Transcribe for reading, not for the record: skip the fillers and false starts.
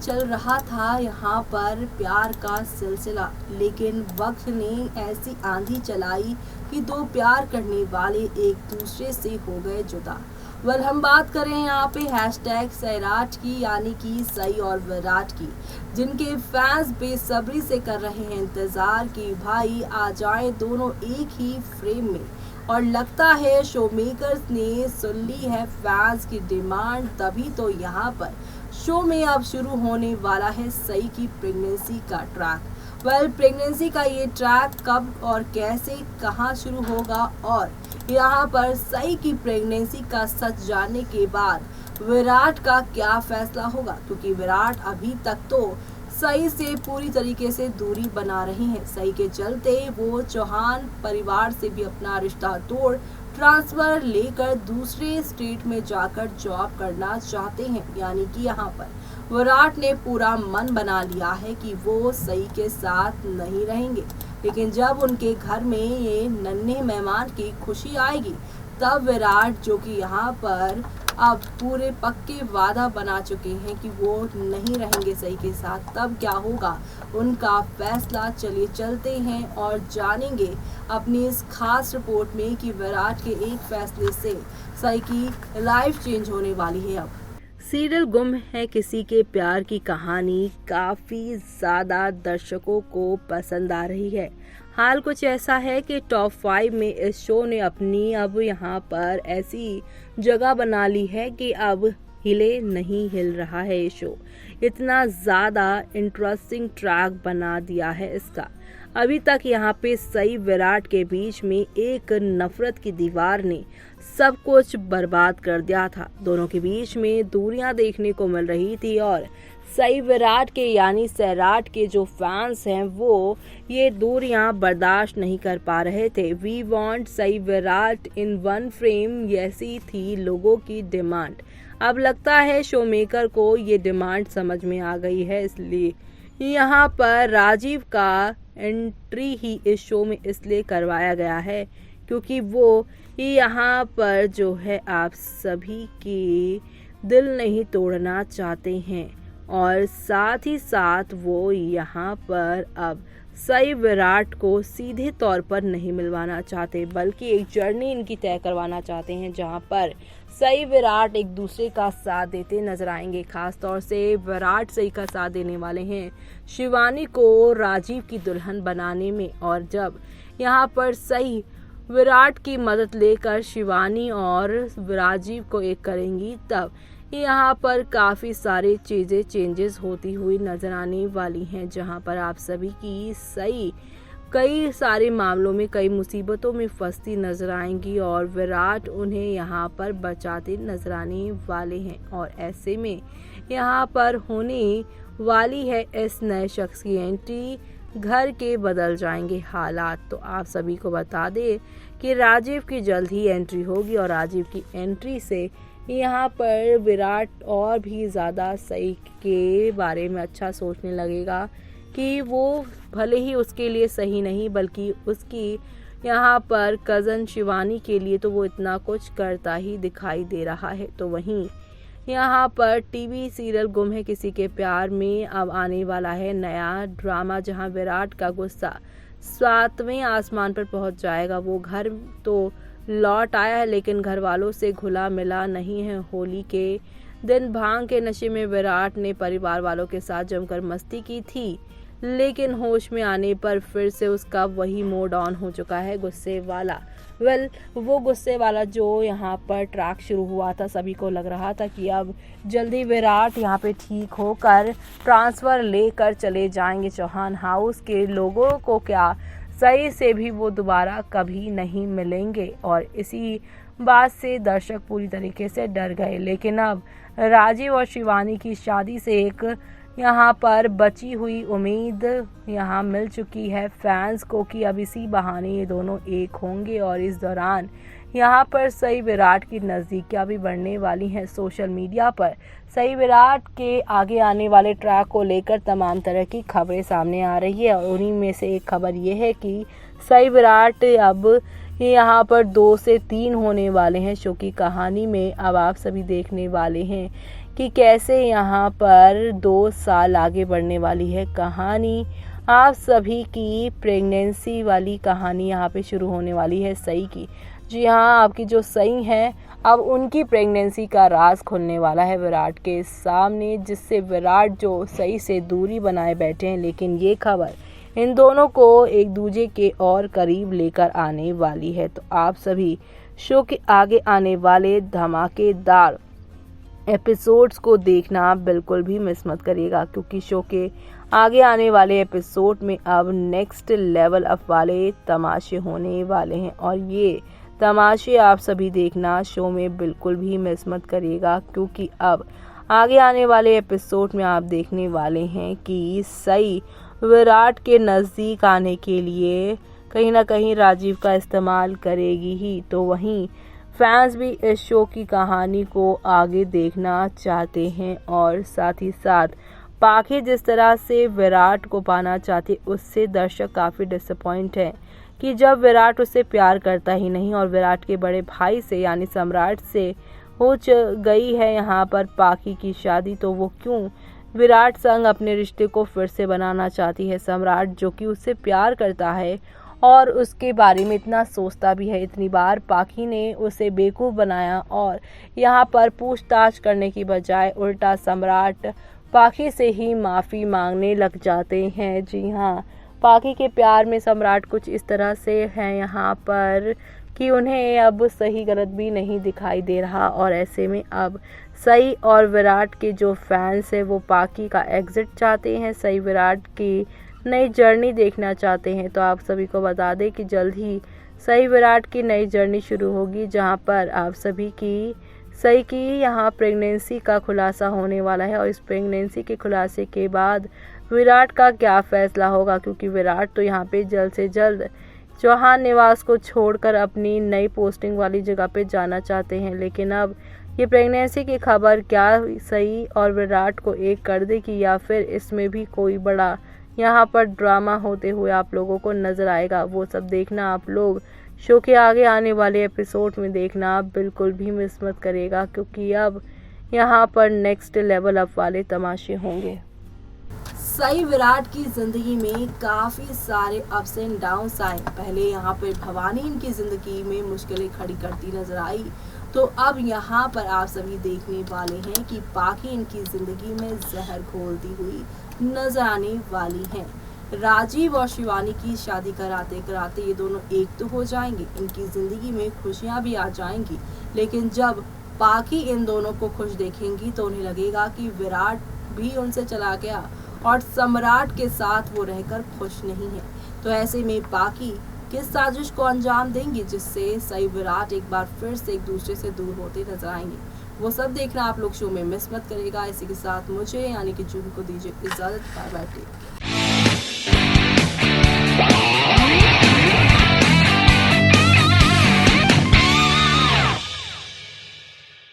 चल रहा था यहाँ पर प्यार का सिलसिला, लेकिन वक्त ने ऐसी आंधी चलाई कि दो प्यार करने वाले एक दूसरे से हो गए जुदा। हम बात करें यहाँ पे हैशटैग सैराट की, यानी कि सई और विराट की, जिनके फैंस बेसब्री से कर रहे हैं इंतजार कि भाई आ जाएं दोनों एक ही फ्रेम में। और लगता है शो मेकर्स ने सुन ली है फैंस की डिमांड, तभी तो यहाँ पर शो में अब शुरू होने वाला है सई की प्रेगनेंसी का ट्रैक। प्रेगनेंसी का ये ट्रैक कब और कैसे कहां शुरू होगा, और यहाँ पर सई की प्रेगनेंसी का सच जानने के बाद विराट का क्या फैसला होगा, क्योंकि विराट अभी तक तो सई से पूरी तरीके से दूरी बना रहे हैं। सई के चलते वो चौहान परिवार से भी अपना रिश्ता तोड़ ट्रांसफर लेकर दूसरे स्टेट में जाकर जॉब करना चाहते हैं। यानी कि यहाँ पर विराट ने पूरा मन बना लिया है कि वो सई के साथ नहीं रहेंगे, लेकिन जब उनके घर में ये नन्हे मेहमान की खुशी आएगी तब विराट, जो कि यहाँ पर अब पूरे पक्के वादा बना चुके हैं कि वो नहीं रहेंगे सई के साथ, तब क्या होगा उनका फैसला। चलिए चलते हैं और जानेंगे अपनी इस खास रिपोर्ट में कि विराट के एक फैसले से सई की लाइफ चेंज होने वाली है। अब सीरियल गुम है किसी के प्यार की कहानी काफी ज्यादा दर्शकों को पसंद आ रही है। हाल कुछ ऐसा है कि टॉप 5 में इस शो ने अपनी अब यहाँ पर ऐसी जगह बना ली है कि अब हिले नहीं हिल रहा है ये शो। इतना ज़्यादा इंटरेस्टिंग ट्रैक बना दिया है इसका। अभी तक यहाँ पे सई विराट के बीच में एक नफरत की दीवार ने सब कुछ बर्बाद कर दिया था। दोनों के बीच में दूरियां देखने को मिल रही थी और सई विराट के यानी सैराट के जो फैंस हैं वो ये दूरियां बर्दाश्त नहीं कर पा रहे थे। We want Sai Virat in one frame, ऐसी थी लोगों की डिमांड। अब लगता है शो मेकर को ये डिमांड समझ में आ गई है, इसलिए यहाँ पर राजीव का एंट्री ही इस शो में इसलिए करवाया गया है क्योंकि वो यहाँ पर जो है आप सभी के दिल नहीं तोड़ना चाहते हैं, और साथ ही साथ वो यहाँ पर अब सई विराट को सीधे तौर पर नहीं मिलवाना चाहते, बल्कि एक जर्नी इनकी तय करवाना चाहते हैं जहाँ पर सई विराट एक दूसरे का साथ देते नजर आएंगे। खास तौर से विराट सई का साथ देने वाले हैं शिवानी को राजीव की दुल्हन बनाने में, और जब यहाँ पर सई विराट की मदद लेकर शिवानी और राजीव को एक करेंगी तब यहाँ पर काफ़ी सारी चीज़ें चेंजेस होती हुई नजर आने वाली हैं, जहाँ पर आप सभी की सई कई सारे मामलों में कई मुसीबतों में फंसती नजर आएंगी और विराट उन्हें यहाँ पर बचाते नजर आने वाले हैं। और ऐसे में यहाँ पर होने वाली है इस नए शख्स की एंट्री, घर के बदल जाएंगे हालात। तो आप सभी को बता दें कि राजीव की जल्द ही एंट्री होगी और राजीव की एंट्री से यहाँ पर विराट और भी ज़्यादा सई के बारे में अच्छा सोचने लगेगा कि वो भले ही उसके लिए सही नहीं बल्कि उसकी यहाँ पर कज़न शिवानी के लिए तो वो इतना कुछ करता ही दिखाई दे रहा है। तो वहीं यहाँ पर टीवी सीरियल गुम है किसी के प्यार में अब आने वाला है नया ड्रामा, जहाँ विराट का गुस्सा 7वें आसमान पर पहुँच जाएगा। वो घर तो लौट आया है लेकिन घर वालों से घुला मिला नहीं है। होली के दिन भांग के नशे में विराट ने परिवार वालों के साथ जमकर मस्ती की थी, लेकिन होश में आने पर फिर से उसका वही मोड ऑन हो चुका है, गुस्से वाला। वो गुस्से वाला जो यहाँ पर ट्रैक शुरू हुआ था, सभी को लग रहा था कि अब जल्दी विराट यहाँ पे ठीक होकर ट्रांसफ़र लेकर चले जाएंगे चौहान हाउस के लोगों को, क्या सई से भी वो दोबारा कभी नहीं मिलेंगे। और इसी बात से दर्शक पूरी तरीके से डर गए। लेकिन अब राजीव और शिवानी की शादी से एक यहाँ पर बची हुई उम्मीद यहाँ मिल चुकी है फैंस को कि अब इसी बहाने ये दोनों एक होंगे। और इस दौरान यहाँ पर सई विराट की नज़दीकियाँ भी बढ़ने वाली हैं। सोशल मीडिया पर सई विराट के आगे आने वाले ट्रैक को लेकर तमाम तरह की खबरें सामने आ रही है, और उन्हीं में से एक खबर ये है कि सई विराट अब यहाँ पर 2 से 3 होने वाले हैं शो की कहानी में। अब आप सभी देखने वाले हैं कि कैसे यहाँ पर 2 साल आगे बढ़ने वाली है कहानी। आप सभी की प्रेगनेंसी वाली कहानी यहाँ पे शुरू होने वाली है सई की। जी हाँ, आपकी जो सई हैं अब उनकी प्रेगनेंसी का राज खुलने वाला है विराट के सामने, जिससे विराट जो सई से दूरी बनाए बैठे हैं, लेकिन ये खबर इन दोनों को एक दूसरे के और करीब लेकर आने वाली है। तो आप सभी शो के आगे आने वाले धमाकेदार एपिसोड्स को देखना बिल्कुल भी मिस मत करिएगा, क्योंकि शो के आगे आने वाले एपिसोड में अब नेक्स्ट लेवल अप वाले तमाशे होने वाले हैं और ये तमाशे आप सभी देखना शो में बिल्कुल भी मिस मत करिएगा, क्योंकि अब आगे आने वाले एपिसोड में आप देखने वाले हैं कि सई विराट के नज़दीक आने के लिए कहीं ना कहीं राजीव का इस्तेमाल करेगी ही। तो वहीं फैंस भी इस शो की कहानी को आगे देखना चाहते हैं और साथ ही साथ पाखी जिस तरह से विराट को पाना चाहती उससे दर्शक काफ़ी डिसअपॉइंट है कि जब विराट उससे प्यार करता ही नहीं और विराट के बड़े भाई से यानी सम्राट से हो गई है यहाँ पर पाखी की शादी, तो वो क्यों विराट संग अपने रिश्ते को फिर से बनाना चाहती है। सम्राट जो कि उससे प्यार करता है और उसके बारे में इतना सोचता भी है, इतनी बार पाखी ने उसे बेवकूफ़ बनाया और यहाँ पर पूछताछ करने की बजाय उल्टा सम्राट पाखी से ही माफ़ी मांगने लग जाते हैं। जी हाँ, पाखी के प्यार में सम्राट कुछ इस तरह से है यहाँ पर कि उन्हें अब सही गलत भी नहीं दिखाई दे रहा और ऐसे में अब सई और विराट के जो फैंस हैं वो पाखी का एग्जिट चाहते हैं, सई विराट की नई जर्नी देखना चाहते हैं। तो आप सभी को बता दें कि जल्द ही सई विराट की नई जर्नी शुरू होगी, जहां पर आप सभी की सई की यहाँ प्रेगनेंसी का खुलासा होने वाला है और इस प्रेगनेंसी के खुलासे के बाद विराट का क्या फैसला होगा, क्योंकि विराट तो यहाँ पे जल्द से जल्द चौहान निवास को छोड़कर अपनी नई पोस्टिंग वाली जगह पे जाना चाहते हैं। लेकिन अब ये प्रेगनेंसी की खबर क्या सई और विराट को एक कर देगी या फिर इसमें भी कोई बड़ा यहाँ पर ड्रामा होते हुए आप लोगों को नज़र आएगा, वो सब देखना आप लोग शो के आगे आने वाले एपिसोड में देखना आप बिल्कुल भी मिस मत करिएगा, क्योंकि अब यहाँ पर नेक्स्ट लेवल अप वाले तमाशे होंगे। सई विराट की जिंदगी में काफ़ी सारे अप्स एंड डाउन्स आए। पहले यहाँ पर भवानी इनकी ज़िंदगी में मुश्किलें खड़ी करती नजर आई, तो अब यहाँ पर आप सभी देखने वाले हैं कि पाखी इनकी ज़िंदगी में जहर घोलती हुई नजर आने वाली हैं। राजीव और शिवानी की शादी कराते कराते ये दोनों एक तो हो जाएंगे, इनकी ज़िंदगी में खुशियाँ भी आ जाएंगी, लेकिन जब पाखी इन दोनों को खुश देखेंगी तो उन्हें लगेगा कि विराट भी उनसे चला गया और सम्राट के साथ वो रहकर खुश नहीं है। तो ऐसे में पाखी किस साजिश को अंजाम देंगी जिससे सई विराट एक बार फिर से एक दूसरे से दूर होते नजर आएंगे, वो सब देखना आप लोग शो में मिस मत करेगा। इसी के साथ मुझे यानी कि जूही को दीजिए इजाजत। Bye bye.